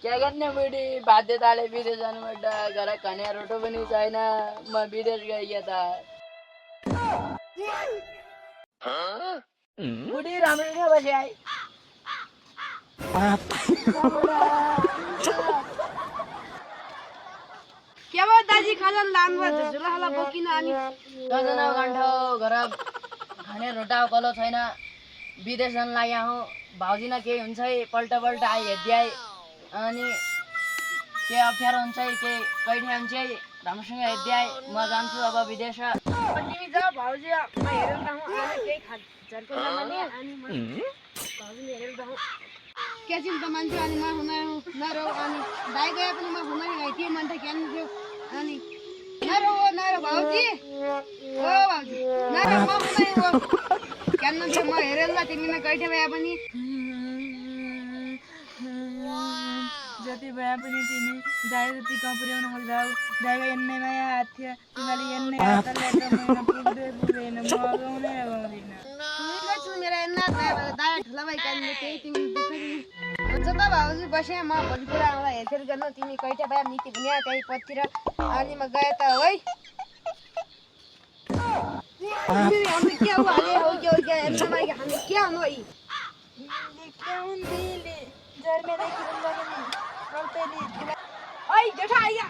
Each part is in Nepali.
क्या गर्ने बुढी बाध्यताले विदेश जानुपर्छ घर खनिया रोटो पनि छैन म विदेश गएँ यता बुढी राम्रो बसे आइ के भयो दाजी खजन लानुभयो झुलाहाला बोकिन अनि कजना गाण्ठो घर खनिया रोटा कलो छैन विदेश जान लाग्या हौ भाउजीना केही हुन्छ है पल्ट पल्ट आइ हेर्दै अनि के अप्ठ्यारो हुन्छ है के कैठे हुन्छ है राम्रोसँग हेर्दै आइ म जान्छु अब विदेश तिमी जा भाउजी म हेरेर जाउँ अनि केही झर्को नमाने अनि म भाउजीले हेरेर जाउँ के चिन्ता मान्छे अनि म हुन नरौ अनि दाइ गए पनि म हुन के मान्छे ज्ञान दियो अनि नरौ भाउजी ओ भाउजी नरौ म हुन हो ज्ञान दियो म हेरेर ल तिमीले कैठे भए पनि जति भए पनि तिमी दाइ जति कहाँ पुर्याउन सक्छौ दाइको एन्नै माया हात थियो तिमीले एन्नै हात ल्याएर महिना पुग्दैन म अगाउनै अगाउँदिन तिमीले छु मेरो एन्ना दाइ ठुला भाइ कानले त्यही तिमी दुःख दिनु हुन्छ त भाउजी बसे म भोलितिर आउँदा हेरफेर गर्नु तिमी कैठे भए मिति हुने त्यही पतिर अनि म गए त है हामी के हो हाले हो के एन्ना माइक हामी के हो है दिले जर्मेदेखि लगेनी अल्पेली ओइ जेठा आइया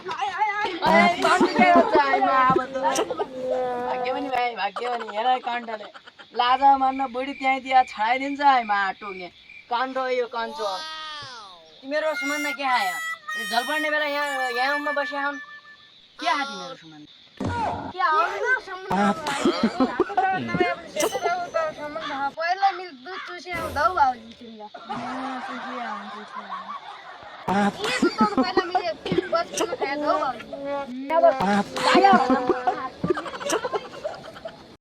भाग्य पनि भाइ भाग्य पनि हेर कण्ठले लाजा मान्न बुढी त्यहीँतिर छाडिदिन्छ है माटो कान्छो यो कान्छो तिमीहरू सुमन्दा के आयो झल पर्ने बेला यहाँमा बसिया हुन् के आयो तिमीहरू सुमन्दा के आउँदैन सम्बन्ध पहिला मिल दुध चुसे आउँदा भाउजी तिमीलाई पहिला मिले बस खाएर भाउजी